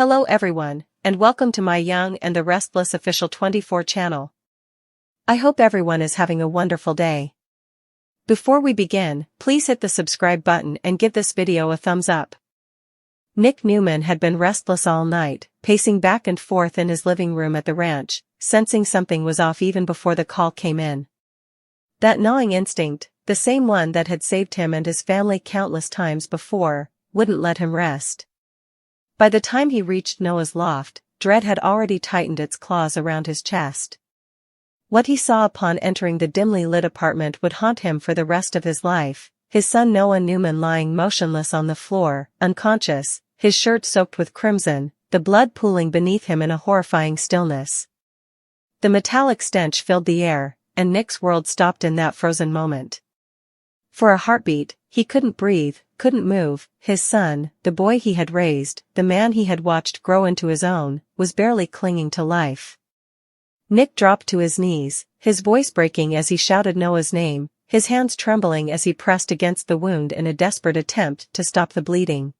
Hello everyone, and welcome to my Young and the Restless official 24 channel. I hope everyone is having a wonderful day. Before we begin, please hit the subscribe button and give this video a thumbs up. Nick Newman had been restless all night, pacing back and forth in his living room at the ranch, sensing something was off even before the call came in. That gnawing instinct, the same one that had saved him and his family countless times before, wouldn't let him rest. By the time he reached Noah's loft, dread had already tightened its claws around his chest. What he saw upon entering the dimly lit apartment would haunt him for the rest of his life: his son Noah Newman lying motionless on the floor, unconscious, his shirt soaked with crimson, the blood pooling beneath him in a horrifying stillness. The metallic stench filled the air, and Nick's world stopped in that frozen moment. For a heartbeat, he couldn't breathe, couldn't move. His son, the boy he had raised, the man he had watched grow into his own, was barely clinging to life. Nick dropped to his knees, his voice breaking as he shouted Noah's name, his hands trembling as he pressed against the wound in a desperate attempt to stop the bleeding.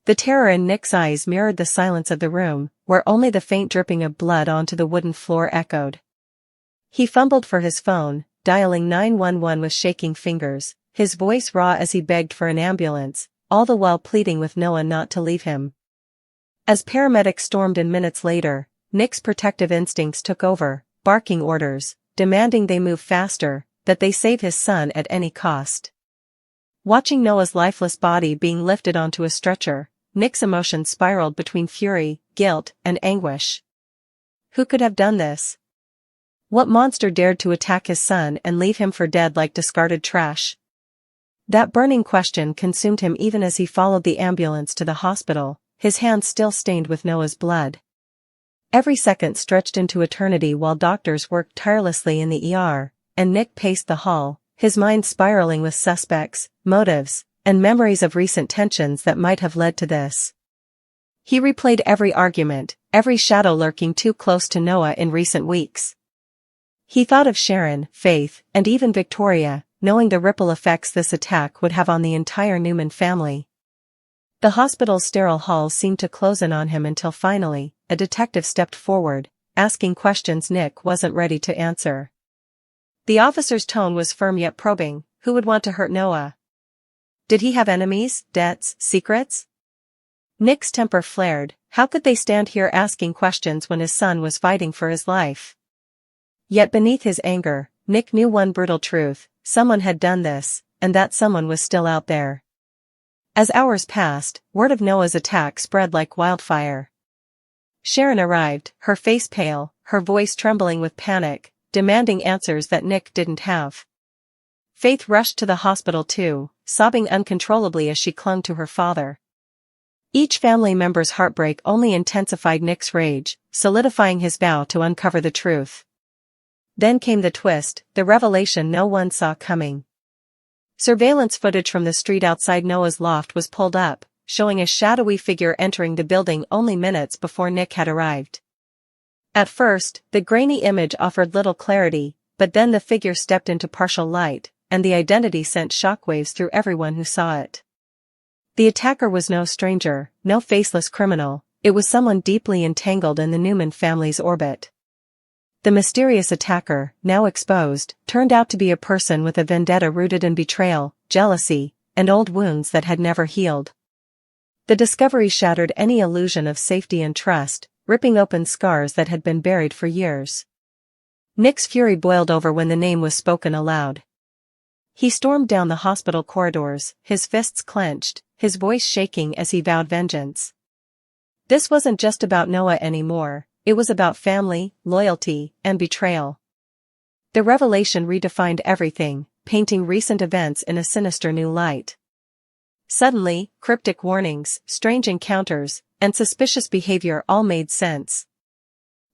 The terror in Nick's eyes mirrored the silence of the room, where only the faint dripping of blood onto the wooden floor echoed. He fumbled for his phone, dialing 911 with shaking fingers, his voice raw as he begged for an ambulance, all the while pleading with Noah not to leave him. As paramedics stormed in minutes later, Nick's protective instincts took over, barking orders, demanding they move faster, that they save his son at any cost. Watching Noah's lifeless body being lifted onto a stretcher, Nick's emotions spiraled between fury, guilt, and anguish. Who could have done this? What monster dared to attack his son and leave him for dead like discarded trash? That burning question consumed him even as he followed the ambulance to the hospital, his hands still stained with Noah's blood. Every second stretched into eternity while doctors worked tirelessly in the ER, and Nick paced the hall, his mind spiraling with suspects, motives, and memories of recent tensions that might have led to this. He replayed every argument, every shadow lurking too close to Noah in recent weeks. He thought of Sharon, Faith, and even Victoria, knowing the ripple effects this attack would have on the entire Newman family. The hospital's sterile halls seemed to close in on him until finally, a detective stepped forward, asking questions Nick wasn't ready to answer. The officer's tone was firm yet probing. Who would want to hurt Noah? Did he have enemies, debts, secrets? Nick's temper flared. How could they stand here asking questions when his son was fighting for his life? Yet beneath his anger, Nick knew one brutal truth: someone had done this, and that someone was still out there. As hours passed, word of Noah's attack spread like wildfire. Sharon arrived, her face pale, her voice trembling with panic, demanding answers that Nick didn't have. Faith rushed to the hospital too, sobbing uncontrollably as she clung to her father. Each family member's heartbreak only intensified Nick's rage, solidifying his vow to uncover the truth. Then came the twist, the revelation no one saw coming. Surveillance footage from the street outside Noah's loft was pulled up, showing a shadowy figure entering the building only minutes before Nick had arrived. At first, the grainy image offered little clarity, but then the figure stepped into partial light, and the identity sent shockwaves through everyone who saw it. The attacker was no stranger, no faceless criminal, it was someone deeply entangled in the Newman family's orbit. The mysterious attacker, now exposed, turned out to be a person with a vendetta rooted in betrayal, jealousy, and old wounds that had never healed. The discovery shattered any illusion of safety and trust, ripping open scars that had been buried for years. Nick's fury boiled over when the name was spoken aloud. He stormed down the hospital corridors, his fists clenched, his voice shaking as he vowed vengeance. This wasn't just about Noah anymore. It was about family, loyalty, and betrayal. The revelation redefined everything, painting recent events in a sinister new light. Suddenly, cryptic warnings, strange encounters, and suspicious behavior all made sense.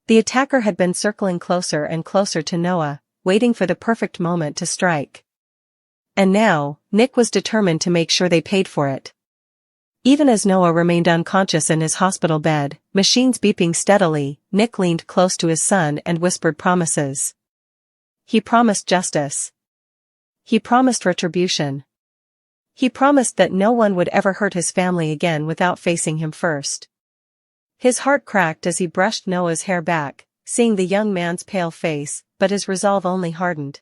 The attacker had been circling closer and closer to Noah, waiting for the perfect moment to strike. And now, Nick was determined to make sure they paid for it. Even as Noah remained unconscious in his hospital bed, machines beeping steadily, Nick leaned close to his son and whispered promises. He promised justice. He promised retribution. He promised that no one would ever hurt his family again without facing him first. His heart cracked as he brushed Noah's hair back, seeing the young man's pale face, but his resolve only hardened.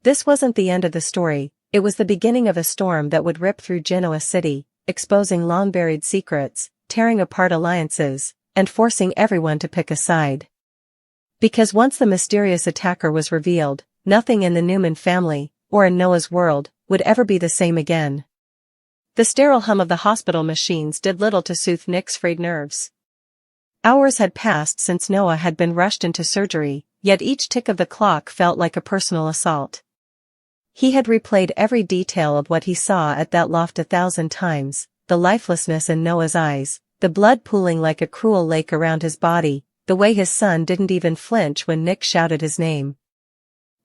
This wasn't the end of the story, it was the beginning of a storm that would rip through Genoa City, exposing long-buried secrets, tearing apart alliances, and forcing everyone to pick a side. Because once the mysterious attacker was revealed, nothing in the Newman family, or in Noah's world, would ever be the same again. The sterile hum of the hospital machines did little to soothe Nick's frayed nerves. Hours had passed since Noah had been rushed into surgery, yet each tick of the clock felt like a personal assault. He had replayed every detail of what he saw at that loft 1,000 times, the lifelessness in Noah's eyes, the blood pooling like a cruel lake around his body, the way his son didn't even flinch when Nick shouted his name.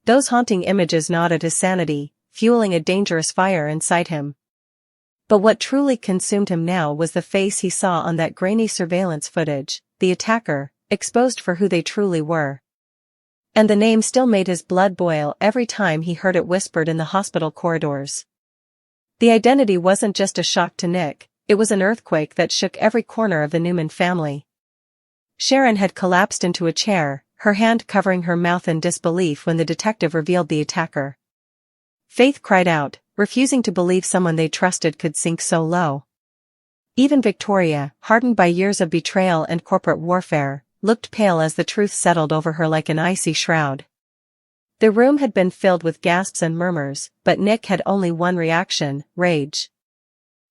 Those haunting images gnawed at his sanity, fueling a dangerous fire inside him. But what truly consumed him now was the face he saw on that grainy surveillance footage, the attacker, exposed for who they truly were. And the name still made his blood boil every time he heard it whispered in the hospital corridors. The identity wasn't just a shock to Nick, it was an earthquake that shook every corner of the Newman family. Sharon had collapsed into a chair, her hand covering her mouth in disbelief when the detective revealed the attacker. Faith cried out, refusing to believe someone they trusted could sink so low. Even Victoria, hardened by years of betrayal and corporate warfare, looked pale as the truth settled over her like an icy shroud. The room had been filled with gasps and murmurs, but Nick had only one reaction, rage.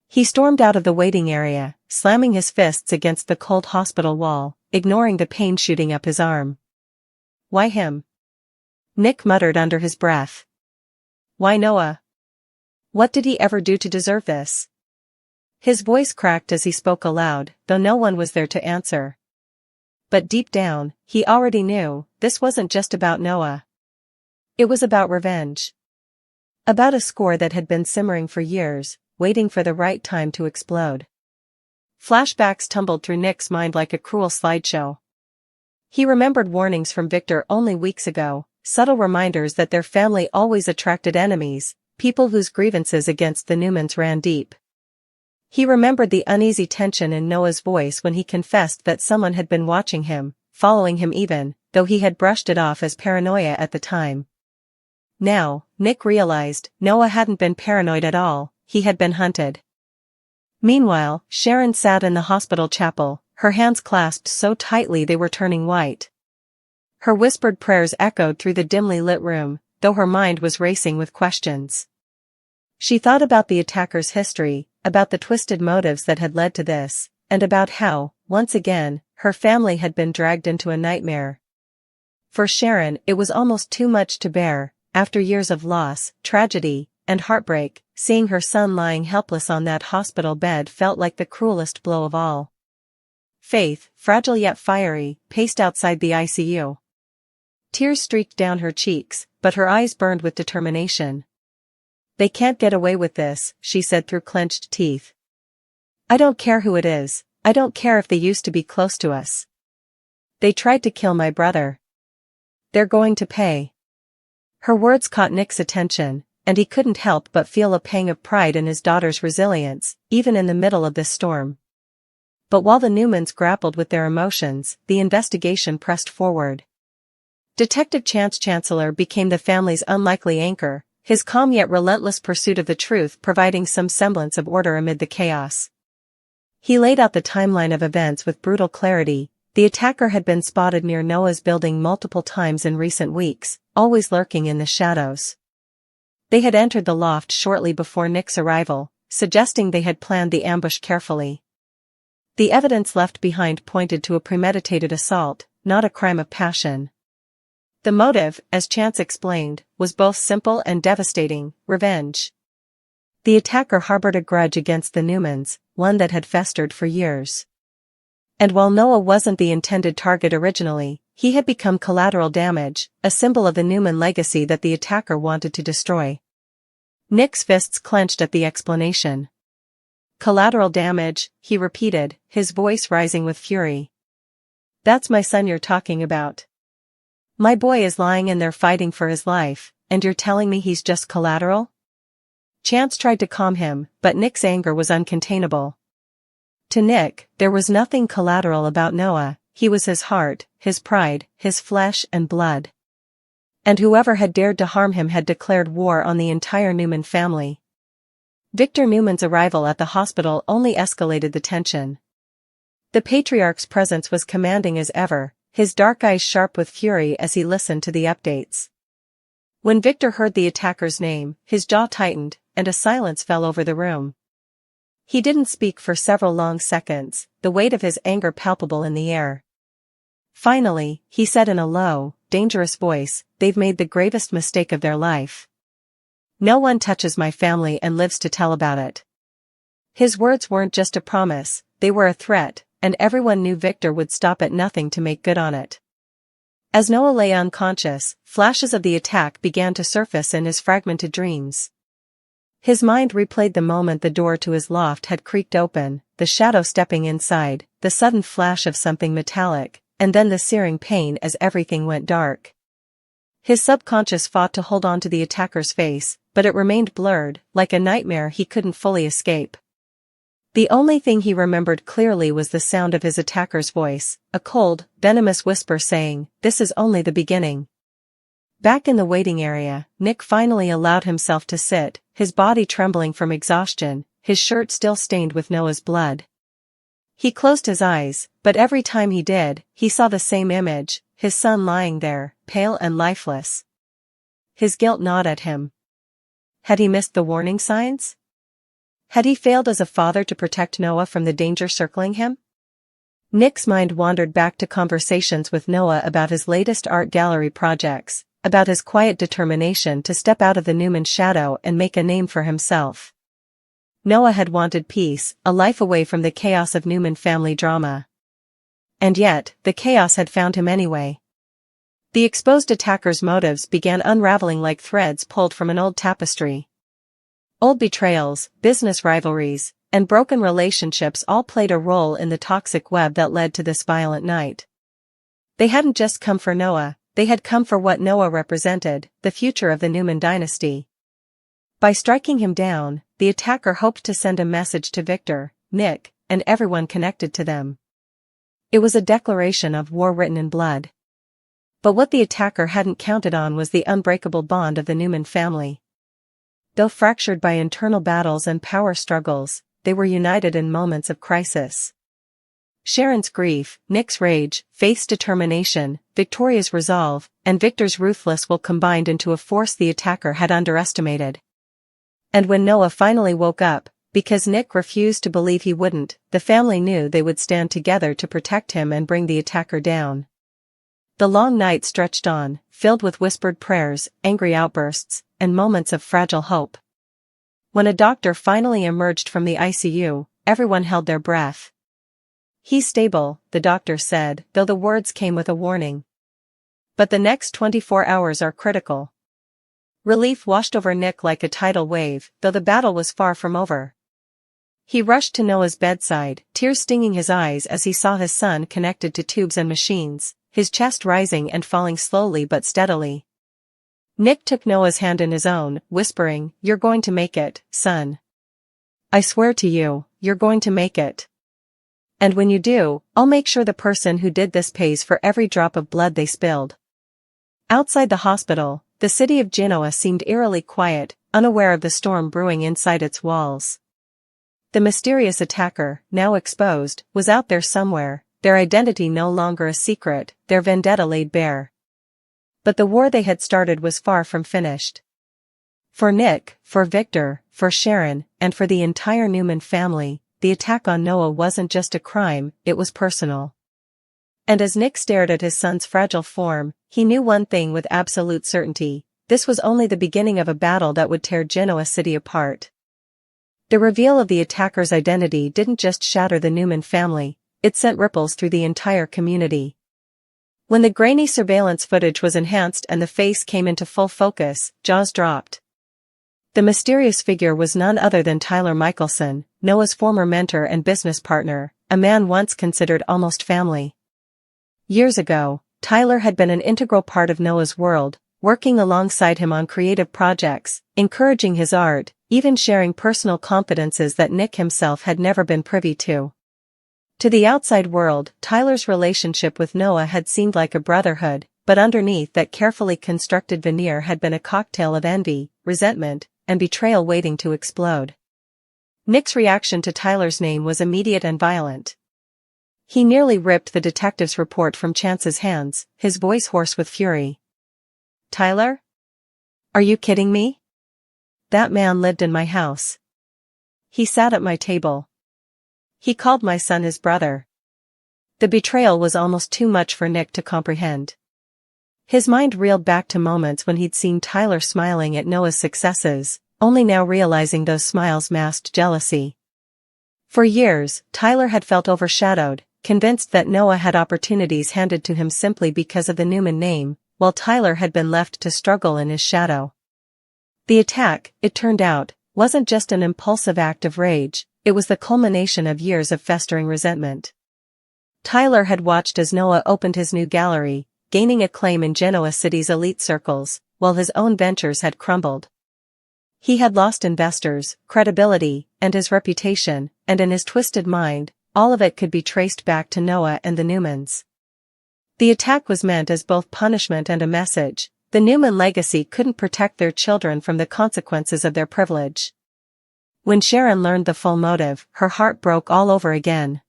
He stormed out of the waiting area, slamming his fists against the cold hospital wall, ignoring the pain shooting up his arm. "Why him?" Nick muttered under his breath. "Why Noah? What did he ever do to deserve this?" His voice cracked as he spoke aloud, though no one was there to answer. But deep down, he already knew, this wasn't just about Noah. It was about revenge. About a score that had been simmering for years, waiting for the right time to explode. Flashbacks tumbled through Nick's mind like a cruel slideshow. He remembered warnings from Victor only weeks ago, subtle reminders that their family always attracted enemies, people whose grievances against the Newmans ran deep. He remembered the uneasy tension in Noah's voice when he confessed that someone had been watching him, following him even, though he had brushed it off as paranoia at the time. Now, Nick realized, Noah hadn't been paranoid at all, he had been hunted. Meanwhile, Sharon sat in the hospital chapel, her hands clasped so tightly they were turning white. Her whispered prayers echoed through the dimly lit room, though her mind was racing with questions. She thought about the attacker's history, about the twisted motives that had led to this, and about how, once again, her family had been dragged into a nightmare. For Sharon, it was almost too much to bear, after years of loss, tragedy, and heartbreak, seeing her son lying helpless on that hospital bed felt like the cruelest blow of all. Faith, fragile yet fiery, paced outside the ICU. Tears streaked down her cheeks, but her eyes burned with determination. "They can't get away with this," she said through clenched teeth. "I don't care who it is, I don't care if they used to be close to us. They tried to kill my brother. They're going to pay." Her words caught Nick's attention, and he couldn't help but feel a pang of pride in his daughter's resilience, even in the middle of this storm. But while the Newmans grappled with their emotions, the investigation pressed forward. Detective Chance Chancellor became the family's unlikely anchor, his calm yet relentless pursuit of the truth providing some semblance of order amid the chaos. He laid out the timeline of events with brutal clarity. The attacker had been spotted near Noah's building multiple times in recent weeks, always lurking in the shadows. They had entered the loft shortly before Nick's arrival, suggesting they had planned the ambush carefully. The evidence left behind pointed to a premeditated assault, not a crime of passion. The motive, as Chance explained, was both simple and devastating: revenge. The attacker harbored a grudge against the Newmans, one that had festered for years. And while Noah wasn't the intended target originally, he had become collateral damage, a symbol of the Newman legacy that the attacker wanted to destroy. Nick's fists clenched at the explanation. "Collateral damage," he repeated, his voice rising with fury. "That's my son you're talking about. My boy is lying in there fighting for his life, and you're telling me he's just collateral?" Chance tried to calm him, but Nick's anger was uncontainable. To Nick, there was nothing collateral about Noah. He was his heart, his pride, his flesh and blood. And whoever had dared to harm him had declared war on the entire Newman family. Victor Newman's arrival at the hospital only escalated the tension. The patriarch's presence was commanding as ever, his dark eyes sharp with fury as he listened to the updates. When Victor heard the attacker's name, his jaw tightened, and a silence fell over the room. He didn't speak for several long seconds, the weight of his anger palpable in the air. Finally, he said in a low, dangerous voice, "They've made the gravest mistake of their life. No one touches my family and lives to tell about it." His words weren't just a promise, they were a threat, and everyone knew Victor would stop at nothing to make good on it. As Noah lay unconscious, flashes of the attack began to surface in his fragmented dreams. His mind replayed the moment the door to his loft had creaked open, the shadow stepping inside, the sudden flash of something metallic, and then the searing pain as everything went dark. His subconscious fought to hold on to the attacker's face, but it remained blurred, like a nightmare he couldn't fully escape. The only thing he remembered clearly was the sound of his attacker's voice, a cold, venomous whisper saying, "This is only the beginning." Back in the waiting area, Nick finally allowed himself to sit, his body trembling from exhaustion, his shirt still stained with Noah's blood. He closed his eyes, but every time he did, he saw the same image, his son lying there, pale and lifeless. His guilt gnawed at him. Had he missed the warning signs? Had he failed as a father to protect Noah from the danger circling him? Nick's mind wandered back to conversations with Noah about his latest art gallery projects, about his quiet determination to step out of the Newman shadow and make a name for himself. Noah had wanted peace, a life away from the chaos of Newman family drama. And yet, the chaos had found him anyway. The exposed attacker's motives began unraveling like threads pulled from an old tapestry. Old betrayals, business rivalries, and broken relationships all played a role in the toxic web that led to this violent night. They hadn't just come for Noah, they had come for what Noah represented, the future of the Newman dynasty. By striking him down, the attacker hoped to send a message to Victor, Nick, and everyone connected to them. It was a declaration of war written in blood. But what the attacker hadn't counted on was the unbreakable bond of the Newman family. Though fractured by internal battles and power struggles, they were united in moments of crisis. Sharon's grief, Nick's rage, Faith's determination, Victoria's resolve, and Victor's ruthless will combined into a force the attacker had underestimated. And when Noah finally woke up, because Nick refused to believe he wouldn't, the family knew they would stand together to protect him and bring the attacker down. The long night stretched on, filled with whispered prayers, angry outbursts, and moments of fragile hope. When a doctor finally emerged from the ICU, everyone held their breath. "He's stable," the doctor said, though the words came with a warning. "But the next 24 hours are critical." Relief washed over Nick like a tidal wave, though the battle was far from over. He rushed to Noah's bedside, tears stinging his eyes as he saw his son connected to tubes and machines, his chest rising and falling slowly but steadily. Nick took Noah's hand in his own, whispering, "You're going to make it, son. I swear to you, you're going to make it. And when you do, I'll make sure the person who did this pays for every drop of blood they spilled." Outside the hospital, the city of Genoa seemed eerily quiet, unaware of the storm brewing inside its walls. The mysterious attacker, now exposed, was out there somewhere, their identity no longer a secret, their vendetta laid bare. But the war they had started was far from finished. For Nick, for Victor, for Sharon, and for the entire Newman family, the attack on Noah wasn't just a crime, it was personal. And as Nick stared at his son's fragile form, he knew one thing with absolute certainty: this was only the beginning of a battle that would tear Genoa City apart. The reveal of the attacker's identity didn't just shatter the Newman family, it sent ripples through the entire community. When the grainy surveillance footage was enhanced and the face came into full focus, jaws dropped. The mysterious figure was none other than Tyler Michelson, Noah's former mentor and business partner, a man once considered almost family. Years ago, Tyler had been an integral part of Noah's world, working alongside him on creative projects, encouraging his art, even sharing personal confidences that Nick himself had never been privy to. To the outside world, Tyler's relationship with Noah had seemed like a brotherhood, but underneath that carefully constructed veneer had been a cocktail of envy, resentment, and betrayal waiting to explode. Nick's reaction to Tyler's name was immediate and violent. He nearly ripped the detective's report from Chance's hands, his voice hoarse with fury. "Tyler? Are you kidding me? That man lived in my house. He sat at my table. He called my son his brother." The betrayal was almost too much for Nick to comprehend. His mind reeled back to moments when he'd seen Tyler smiling at Noah's successes, only now realizing those smiles masked jealousy. For years, Tyler had felt overshadowed, convinced that Noah had opportunities handed to him simply because of the Newman name, while Tyler had been left to struggle in his shadow. The attack, it turned out, wasn't just an impulsive act of rage, it was the culmination of years of festering resentment. Tyler had watched as Noah opened his new gallery, gaining acclaim in Genoa City's elite circles, while his own ventures had crumbled. He had lost investors, credibility, and his reputation, and in his twisted mind, all of it could be traced back to Noah and the Newmans. The attack was meant as both punishment and a message. The Newman legacy couldn't protect their children from the consequences of their privilege. When Sharon learned the full motive, her heart broke all over again.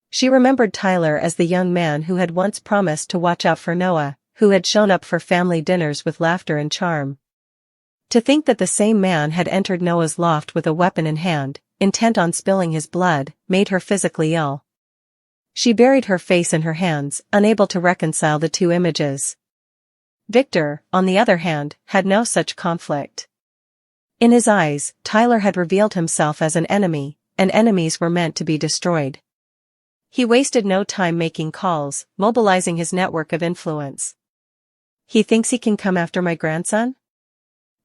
She remembered Tyler as the young man who had once promised to watch out for Noah, who had shown up for family dinners with laughter and charm. To think that the same man had entered Noah's loft with a weapon in hand, intent on spilling his blood, made her physically ill. She buried her face in her hands, unable to reconcile the two images. Victor, on the other hand, had no such conflict. In his eyes, Tyler had revealed himself as an enemy, and enemies were meant to be destroyed. He wasted no time making calls, mobilizing his network of influence. "He thinks he can come after my grandson?"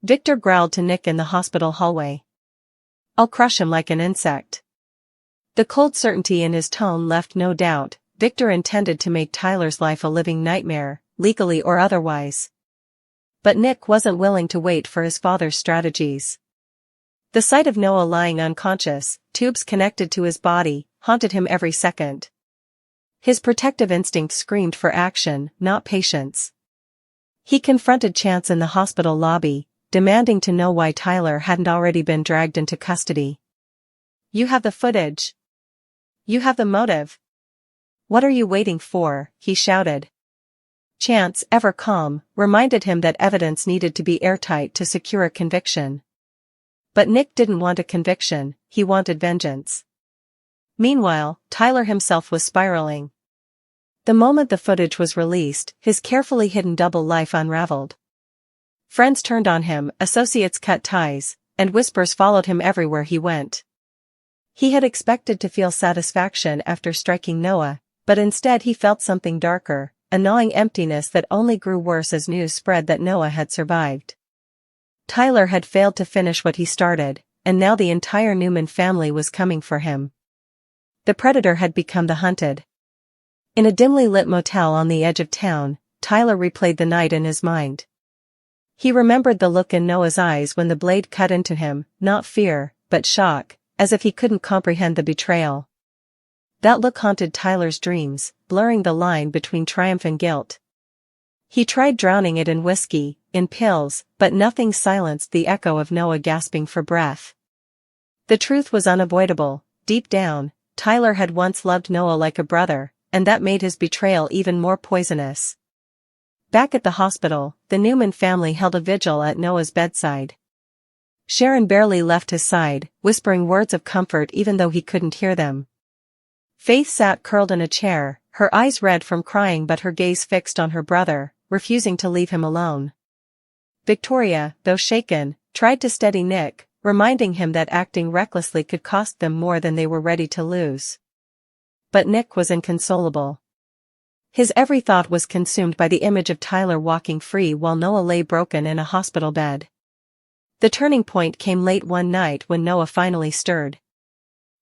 Victor growled to Nick in the hospital hallway. "I'll crush him like an insect." The cold certainty in his tone left no doubt. Victor intended to make Tyler's life a living nightmare, legally or otherwise. But Nick wasn't willing to wait for his father's strategies. The sight of Noah lying unconscious, tubes connected to his body, haunted him every second. His protective instinct screamed for action, not patience. He confronted Chance in the hospital lobby, demanding to know why Tyler hadn't already been dragged into custody. "You have the footage. You have the motive. What are you waiting for?" he shouted. Chance, ever calm, reminded him that evidence needed to be airtight to secure a conviction. But Nick didn't want a conviction, he wanted vengeance. Meanwhile, Tyler himself was spiraling. The moment the footage was released, his carefully hidden double life unraveled. Friends turned on him, associates cut ties, and whispers followed him everywhere he went. He had expected to feel satisfaction after striking Noah, but instead he felt something darker, a gnawing emptiness that only grew worse as news spread that Noah had survived. Tyler had failed to finish what he started, and now the entire Newman family was coming for him. The predator had become the hunted. In a dimly lit motel on the edge of town, Tyler replayed the night in his mind. He remembered the look in Noah's eyes when the blade cut into him, not fear, but shock, as if he couldn't comprehend the betrayal. That look haunted Tyler's dreams, blurring the line between triumph and guilt. He tried drowning it in whiskey, in pills, but nothing silenced the echo of Noah gasping for breath. The truth was unavoidable. Deep down, Tyler had once loved Noah like a brother, and that made his betrayal even more poisonous. Back at the hospital, the Newman family held a vigil at Noah's bedside. Sharon barely left his side, whispering words of comfort even though he couldn't hear them. Faith sat curled in a chair, her eyes red from crying but her gaze fixed on her brother, refusing to leave him alone. Victoria, though shaken, tried to steady Nick, reminding him that acting recklessly could cost them more than they were ready to lose. But Nick was inconsolable. His every thought was consumed by the image of Tyler walking free while Noah lay broken in a hospital bed. The turning point came late one night when Noah finally stirred.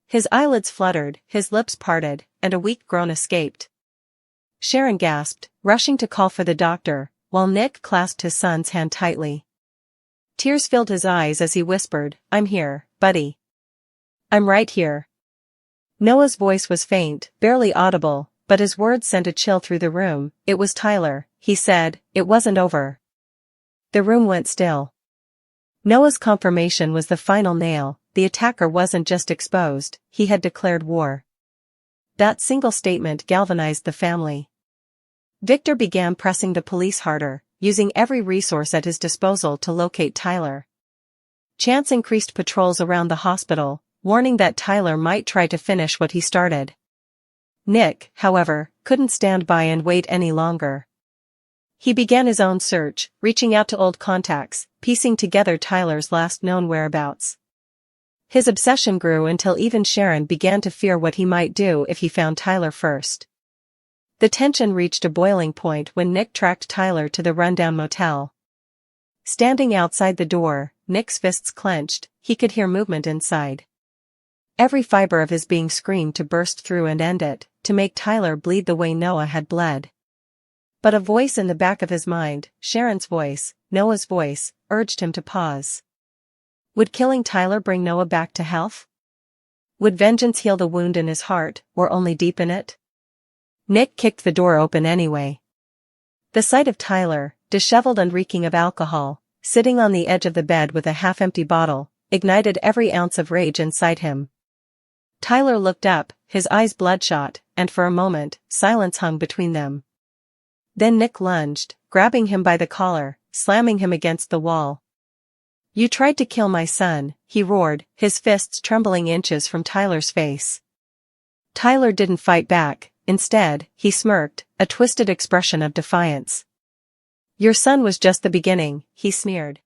His eyelids fluttered, his lips parted, and a weak groan escaped. Sharon gasped, rushing to call for the doctor, while Nick clasped his son's hand tightly. Tears filled his eyes as he whispered, "I'm here, buddy. I'm right here." Noah's voice was faint, barely audible, but his words sent a chill through the room. "It was Tyler," he said. "It wasn't over." The room went still. Noah's confirmation was the final nail. The attacker wasn't just exposed, he had declared war. That single statement galvanized the family. Victor began pressing the police harder, using every resource at his disposal to locate Tyler. Chance increased patrols around the hospital, warning that Tyler might try to finish what he started. Nick, however, couldn't stand by and wait any longer. He began his own search, reaching out to old contacts, piecing together Tyler's last known whereabouts. His obsession grew until even Sharon began to fear what he might do if he found Tyler first. The tension reached a boiling point when Nick tracked Tyler to the rundown motel. Standing outside the door, Nick's fists clenched, he could hear movement inside. Every fiber of his being screamed to burst through and end it, to make Tyler bleed the way Noah had bled. But a voice in the back of his mind, Sharon's voice, Noah's voice, urged him to pause. Would killing Tyler bring Noah back to health? Would vengeance heal the wound in his heart, or only deepen it? Nick kicked the door open anyway. The sight of Tyler, disheveled and reeking of alcohol, sitting on the edge of the bed with a half-empty bottle, ignited every ounce of rage inside him. Tyler looked up, his eyes bloodshot, and for a moment, silence hung between them. Then Nick lunged, grabbing him by the collar, slamming him against the wall. "You tried to kill my son," he roared, his fists trembling inches from Tyler's face. Tyler didn't fight back, instead, he smirked, a twisted expression of defiance. "Your son was just the beginning," he sneered.